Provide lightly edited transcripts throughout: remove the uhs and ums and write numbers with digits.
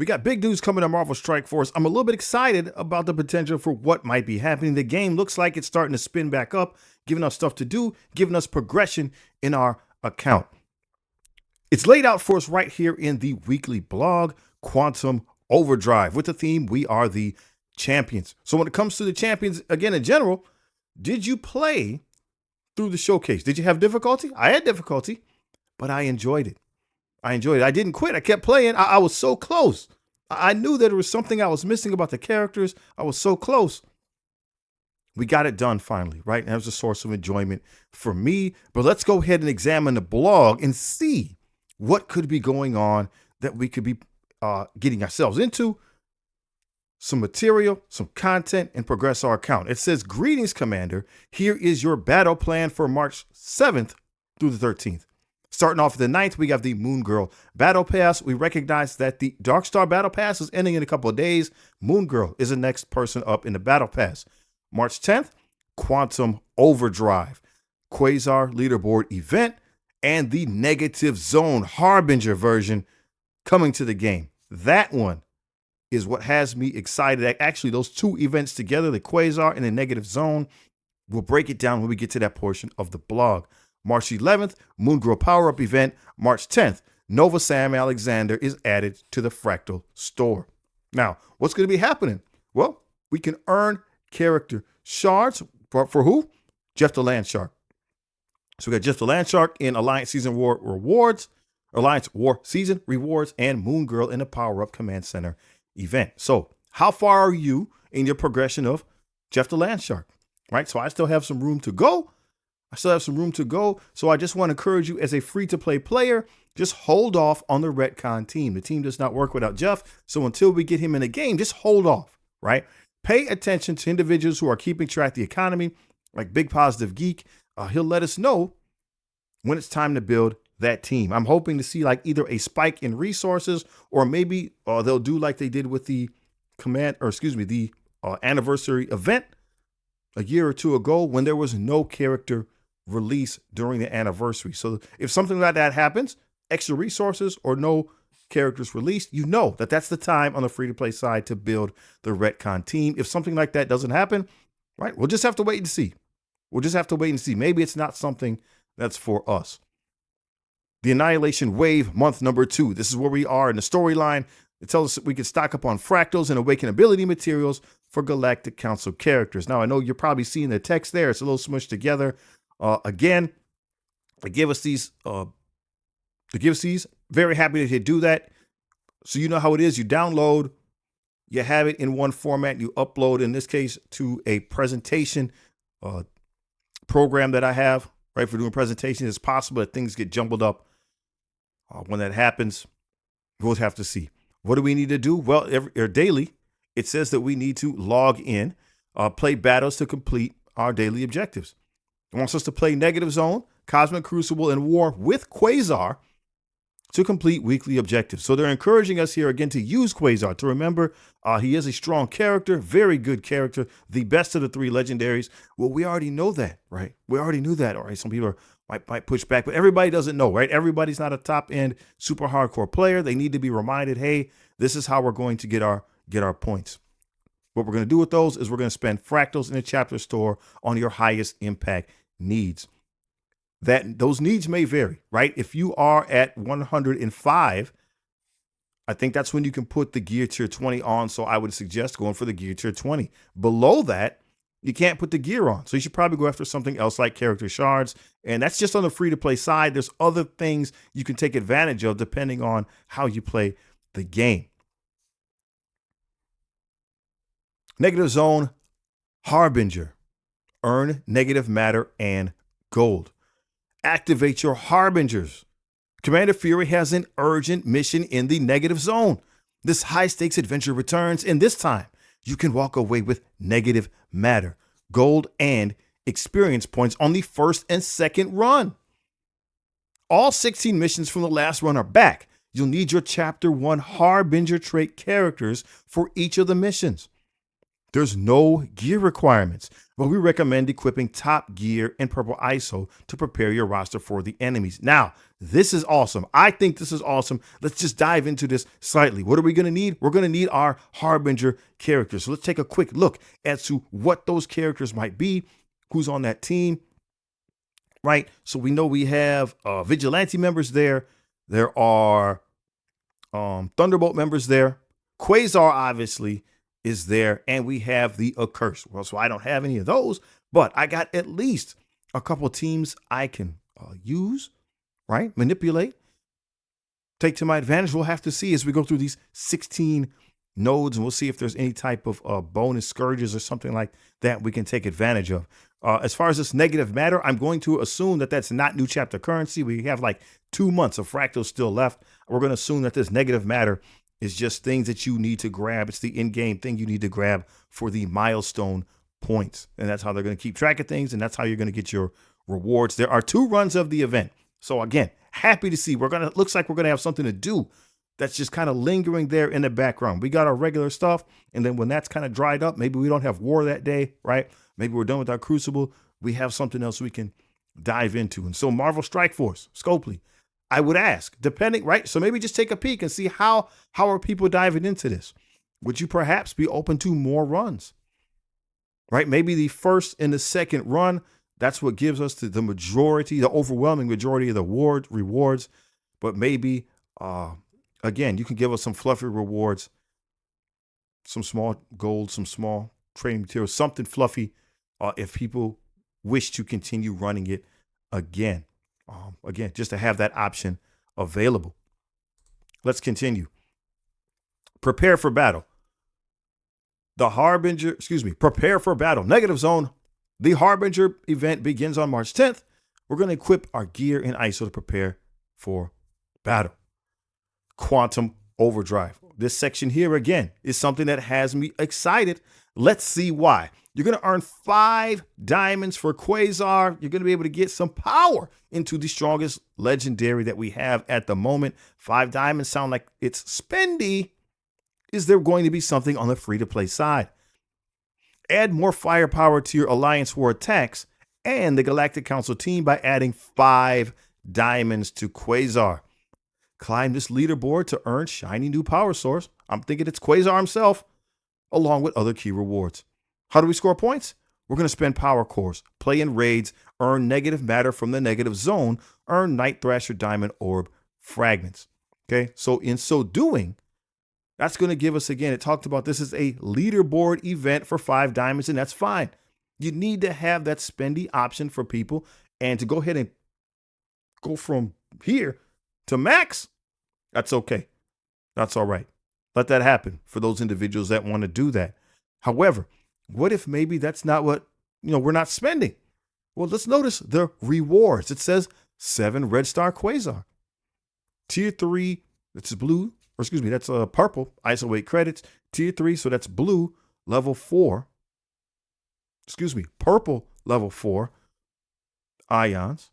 We got big news coming to Marvel Strike Force. I'm a little bit excited about the potential for what might be happening. The game looks like it's starting to spin back up, giving us stuff to do, giving us progression in our account. It's laid out for us right here in the weekly blog, Quantum Overdrive, with the theme, We Are the Champions. So when it comes to the champions, again, in general, did you play through the showcase? Did you have difficulty? I had difficulty, but I enjoyed it. I didn't quit. I kept playing. I was so close. I knew that there was something I was missing about the characters. I was so close. We got it done finally, right? And that was a source of enjoyment for me. But let's go ahead and examine the blog and see what could be going on that we could be getting ourselves into, some material, some content, and progress our account. It says, greetings, Commander. Here is your battle plan for March 7th through the 13th. Starting off the 9th, we have the Moon Girl Battle Pass. We recognize that the Darkstar Battle Pass is ending in a couple of days. Moon Girl is the next person up in the Battle Pass. March 10th, Quantum Overdrive, Quasar leaderboard event, and the Negative Zone Harbinger version coming to the game. That one is what has me excited. Actually, those two events together, the Quasar and the Negative Zone, we'll break it down when we get to that portion of the blog. March 11th, Moon Girl Power-Up event. March 10th, Nova Sam Alexander is added to the Fractal Store. Now, what's going to be happening? Well, we can earn character shards for who? Jeff the Land Shark. So we got Jeff the Land Shark in Alliance Season War rewards, Alliance War Season rewards, and Moon Girl in the Power-Up Command Center event. So how far are you in your progression of Jeff the Land Shark? Right? So I still have some room to go. So I just want to encourage you as a free-to-play player, just hold off on the retcon team. The team does not work without Jeff. So until we get him in the game, just hold off, right? Pay attention to individuals who are keeping track of the economy, like Big Positive Geek. He'll let us know when it's time to build that team. I'm hoping to see like either a spike in resources, or maybe they'll do like they did with the anniversary event a year or two ago when there was no character release during the anniversary. So if something like that happens, extra resources or no characters released, you know that that's the time on the free-to-play side to build the retcon team. If something like that doesn't happen, right, we'll just have to wait and see. Maybe it's not something that's for us. The Annihilation Wave, month number 2. This is where we are in the storyline. It tells us that we can stock up on fractals and awaken ability materials for Galactic Council characters. Now, I know you're probably seeing the text there. It's a little smushed together. Again, they give us these. Very happy that they do that. So you know how it is. You download, you have it in one format, you upload, in this case, to a presentation program that I have, right, for doing presentations. It's possible that things get jumbled up. When that happens, we'll have to see. What do we need to do? Well, daily, it says that we need to log in, play battles to complete our daily objectives. It wants us to play Negative Zone, Cosmic Crucible, and War with Quasar to complete weekly objectives. So they're encouraging us here again to use Quasar, to remember he is a strong character, very good character, the best of the 3 legendaries. Well, we already know that, right? We already knew that, all right? Some people might push back, but everybody doesn't know, right? Everybody's not a top-end, super hardcore player. They need to be reminded, hey, this is how we're going to get our points. What we're going to do with those is we're going to spend fractals in the chapter store on your highest impact needs. Those needs may vary, right? If you are at 105, I think that's when you can put the gear tier 20 on. So I would suggest going for the gear tier 20. Below that, you can't put the gear on. So you should probably go after something else like character shards. And that's just on the free-to-play side. There's other things you can take advantage of depending on how you play the game. Negative Zone Harbinger. Earn negative matter and gold. Activate your Harbingers. Commander Fury has an urgent mission in the Negative Zone. This high-stakes adventure returns, and this time you can walk away with negative matter, gold, and experience points on the first and second run. All 16 missions from the last run are back. You'll need your Chapter 1 Harbinger trait characters for each of the missions. There's no gear requirements, but we recommend equipping top gear and purple ISO to prepare your roster for the enemies. Now, this is awesome. I think this is awesome. Let's just dive into this slightly. What are we going to need? We're going to need our Harbinger characters. So let's take a quick look as to what those characters might be, who's on that team, right? So we know we have Vigilante members there. There are Thunderbolt members there. Quasar obviously is there, and we have the Accursed. Well, so I don't have any of those, but I got at least a couple teams I can use, right? Manipulate, take to my advantage. We'll have to see as we go through these 16 nodes, and we'll see if there's any type of bonus scourges or something like that we can take advantage of. As far as this negative matter, I'm going to assume that that's not new chapter currency. We have like 2 months of fractals still left. We're going to assume that this negative matter is just things that you need to grab. It's the in-game thing you need to grab for the milestone points. And that's how they're going to keep track of things. And that's how you're going to get your rewards. There are 2 runs of the event. So again, happy to see looks like we're going to have something to do that's just kind of lingering there in the background. We got our regular stuff. And then when that's kind of dried up, maybe we don't have war that day, right? Maybe we're done with our Crucible. We have something else we can dive into. And so Marvel Strike Force, Scopely, I would ask, depending, right? So maybe just take a peek and see how are people diving into this. Would you perhaps be open to more runs, right? Maybe the first and the second run, that's what gives us the majority, the overwhelming majority of the rewards. But maybe, again, you can give us some fluffy rewards, some small gold, some small training materials, something fluffy if people wish to continue running it again. Again, just to have that option available. Let's continue. Prepare for battle. Prepare for battle. Negative zone. The Harbinger event begins on March 10th. We're going to equip our gear and ISO to prepare for battle. Quantum Overdrive. This section here, again, is something that has me excited. Let's see why. You're going to earn 5 diamonds for Quasar. You're going to be able to get some power into the strongest legendary that we have at the moment. 5 diamonds sound like it's spendy. Is there going to be something on the free-to-play side? Add more firepower to your Alliance War attacks and the Galactic Council team by adding 5 diamonds to Quasar. Climb this leaderboard to earn shiny new power source. I'm thinking it's Quasar himself, along with other key rewards. How do we score points? We're going to spend power cores, play in raids, earn negative matter from the negative zone, earn Night Thrasher Diamond Orb fragments. Okay, so in so doing, that's going to give us, again, it talked about this is a leaderboard event for 5 diamonds, and that's fine. You need to have that spendy option for people, and to go ahead and go from here to max, that's okay. That's all right. Let that happen for those individuals that want to do that. However, what if maybe that's not what, we're not spending? Well, let's notice the rewards. It says 7 Red Star Quasar. Tier 3, that's blue, or excuse me, that's purple, ISO 8 credits. Tier 3, so that's blue, level 4. Excuse me, purple, level 4 ions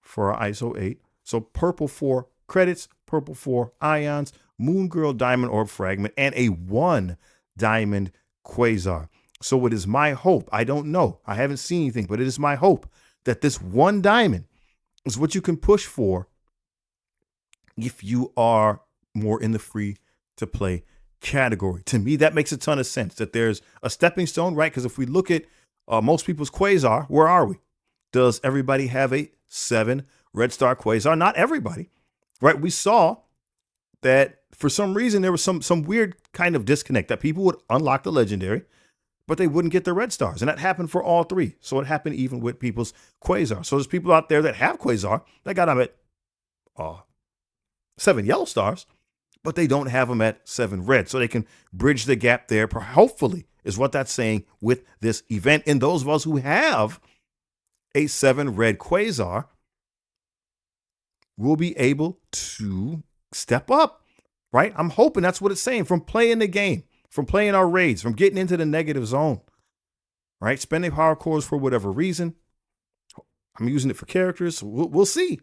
for our ISO 8. So purple 4 credits, purple 4 ions, Moon Girl Diamond Orb fragment, and a 1 diamond Quasar. So it is my hope, I don't know, I haven't seen anything, but it is my hope that this 1 diamond is what you can push for if you are more in the free to play category. To me, that makes a ton of sense, that there's a stepping stone, right? Because if we look at most people's Quasar, where are we? Does everybody have a 7 Red Star Quasar? Not everybody, right? We saw that for some reason there was some weird kind of disconnect, that people would unlock the legendary, but they wouldn't get the red stars. And that happened for all 3. So it happened even with people's Quasar. So there's people out there that have Quasar that got them at 7 yellow stars, but they don't have them at 7 red. So they can bridge the gap there, hopefully, is what that's saying with this event. And those of us who have a 7 red Quasar will be able to step up, right? I'm hoping that's what it's saying from playing the game, from playing our raids, from getting into the negative zone, right? Spending power cores for whatever reason. I'm using it for characters. We'll see.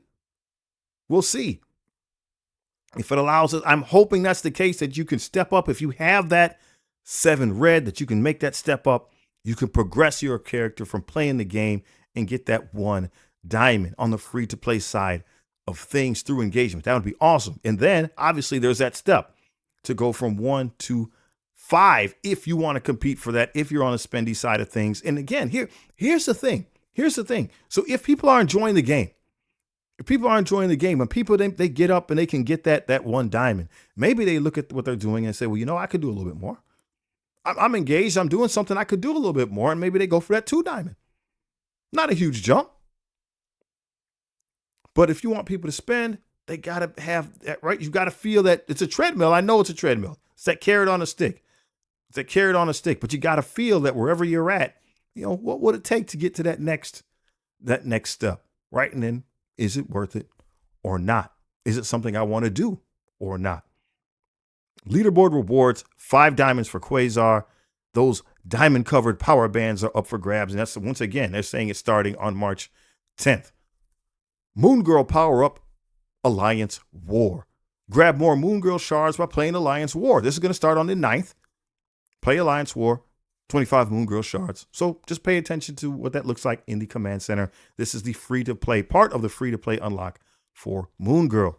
We'll see. If it allows us, I'm hoping that's the case, that you can step up if you have that 7 red that you can make that step up. You can progress your character from playing the game and get that 1 diamond on the free-to-play side of things through engagement. That would be awesome. And then, obviously, there's that step to go from 1 to 5 if you want to compete for that, if you're on the spendy side of things. And again, here's the thing. Here's the thing. So if people are enjoying the game, when people they get up and they can get that 1 diamond, maybe they look at what they're doing and say, well, you know, I could do a little bit more. I'm engaged. I'm doing something I could do a little bit more. And maybe they go for that 2 diamond. Not a huge jump. But if you want people to spend, they got to have that, right? You got to feel that it's a treadmill. I know it's a treadmill. It's that carrot on a stick. But you got to feel that wherever you're at, you know, what would it take to get to that next step, right? And then, is it worth it or not? Is it something I want to do or not? Leaderboard rewards, 5 diamonds for Quasar. Those diamond covered power bands are up for grabs. And that's, once again, they're saying it's starting on March 10th. Moon Girl power up, Alliance War. Grab more Moon Girl shards by playing Alliance War. This is going to start on the 9th. Play Alliance War, 25 Moon Girl shards. So just pay attention to what that looks like in the command center. This is the free-to-play, part of the free-to-play unlock for Moon Girl.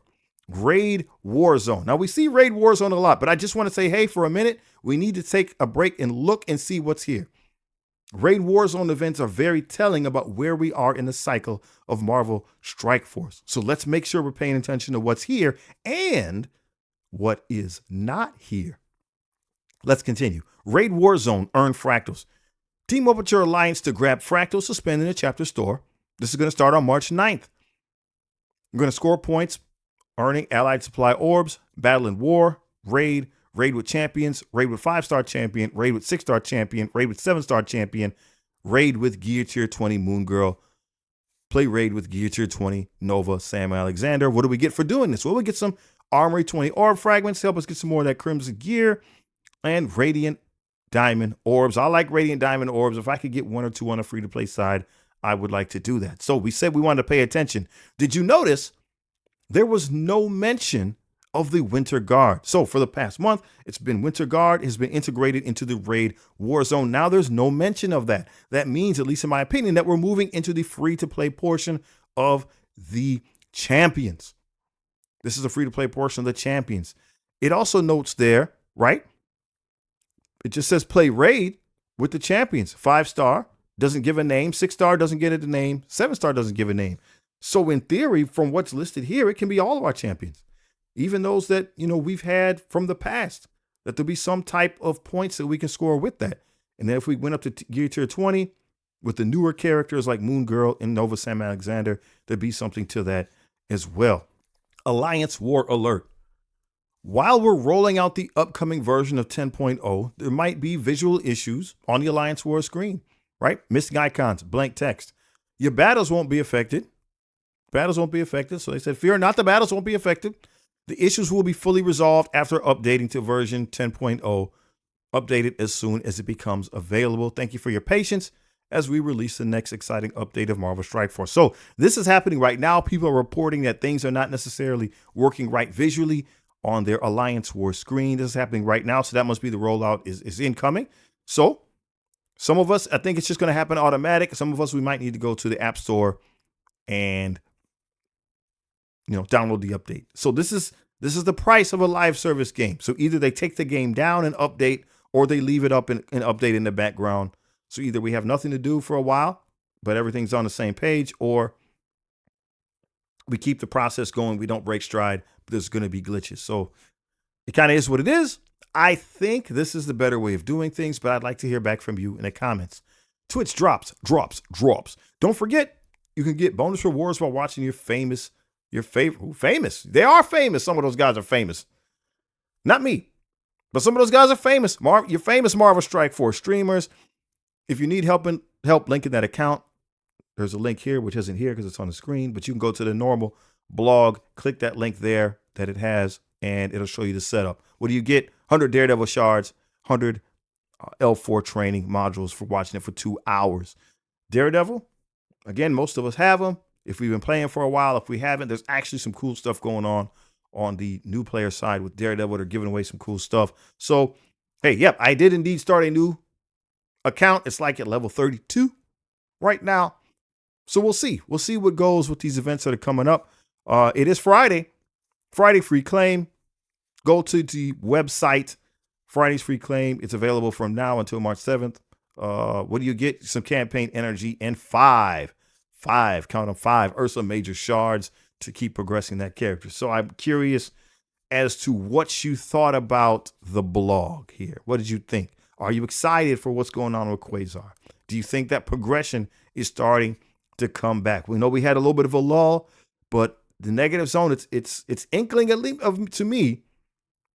Raid Warzone. Now, we see Raid Warzone a lot, but I just want to say, hey, for a minute, we need to take a break and look and see what's here. Raid Warzone events are very telling about where we are in the cycle of Marvel Strike Force. So let's make sure we're paying attention to what's here and what is not here. Let's continue. Raid Warzone, earn fractals. Team up with your alliance to grab fractals to spend in the chapter store. This is going to start on March 9th. You're going to score points, earning allied supply orbs, battle and war, raid with champions, raid with 5-star champion, raid with 6-star champion, raid with 7-star champion, raid with gear tier 20 Moon Girl, play raid with gear tier 20 Nova Sam Alexander. What do we get for doing this? Well, we get some Armory 20 orb fragments to help us get some more of that crimson gear, and Radiant Diamond orbs. I like Radiant Diamond orbs. If I could get 1 or 2 on the free-to-play side, I would like to do that. So we said we wanted to pay attention. Did you notice there was no mention of the Winter Guard? So for the past month, it's been Winter Guard has been integrated into the Raid Warzone. Now there's no mention of that. That means, at least in my opinion, that we're moving into the free-to-play portion of the champions. This is a free-to-play portion of the champions. It also notes there, right? It just says play raid with the champions. 5-star doesn't give a name. 6-star doesn't get a name. 7-star doesn't give a name. So in theory, from what's listed here, it can be all of our champions, even those that, you know, we've had from the past, that there'll be some type of points that we can score with that. And then if we went up to gear tier 20 with the newer characters like Moon Girl and Nova Sam Alexander, there'd be something to that as well. Alliance War Alert. While we're rolling out the upcoming version of 10.0, there might be visual issues on the Alliance War screen, right? Missing icons, blank text. Your battles won't be affected. So they said, fear not, the battles won't be affected. The issues will be fully resolved after updating to version 10.0, updated as soon as it becomes available. Thank you for your patience as we release the next exciting update of Marvel Strike Force. So this is happening right now. People are reporting that things are not necessarily working right visually on their Alliance War screen. This is happening right now, so that must be the rollout is incoming. So some of us, I think it's just going to happen automatic. Some of us, we might need to go to the App Store and, you know, download the update. So this is the price of a live service game. So either they take the game down and update, or they leave it up and update in the background. So either we have nothing to do for a while, but everything's on the same page, or we keep the process going. We don't break stride, but there's going to be glitches. So it kind of is what it is. I think this is the better way of doing things, but I'd like to hear back from you in the comments. Twitch drops. Don't forget, you can get bonus rewards while watching your favorite. Famous? They are famous. Some of those guys are famous. Not me, but some of those guys are famous. Your famous Marvel Strike Force streamers. If you need help, link in that account. There's a link here, which isn't here because it's on the screen, but you can go to the normal blog, click that link there that it has, and it'll show you the setup. What do you get? 100 Daredevil shards, 100 L4 training modules for watching it for 2 hours. Daredevil, again, most of us have them. If we've been playing for a while, if we haven't, there's actually some cool stuff going on the new player side with Daredevil. They're giving away some cool stuff. So Hey, yep, I did indeed start a new account. It's like at level 32 right now. So we'll see. We'll see what goes with these events that are coming up. It is Friday free claim. Go to the website, Friday's free claim. It's available from now until March 7th. What do you get? Some campaign energy and five, count them, 5 Ursa Major shards to keep progressing that character. So I'm curious as to what you thought about the blog here. What did you think? Are you excited for what's going on with Quasar? Do you think that progression is starting to come back? We know we had a little bit of a lull, but the negative zone, it's inkling at least to me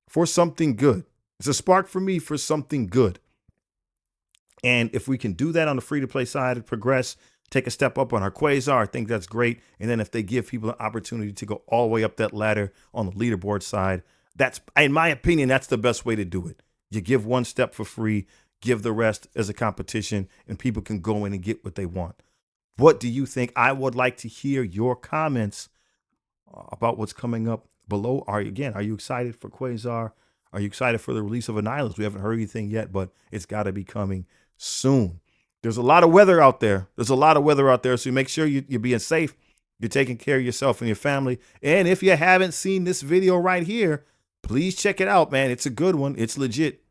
for something good. It's a spark for me for something good. And if we can do that on the free-to-play side and progress, take a step up on our Quasar, I think that's great. And then if they give people an opportunity to go all the way up that ladder on the leaderboard side, that's, in my opinion, that's the best way to do it. You give one step for free, give the rest as a competition, and people can go in and get what they want. What do you think? I would like to hear your comments about what's coming up below. Are you excited for Quasar? Are you excited for the release of Annihilus? We haven't heard anything yet, but it's got to be coming soon. There's a lot of weather out there. So make sure you're being safe. You're taking care of yourself and your family. And if you haven't seen this video right here, please check it out, man. It's a good one. It's legit.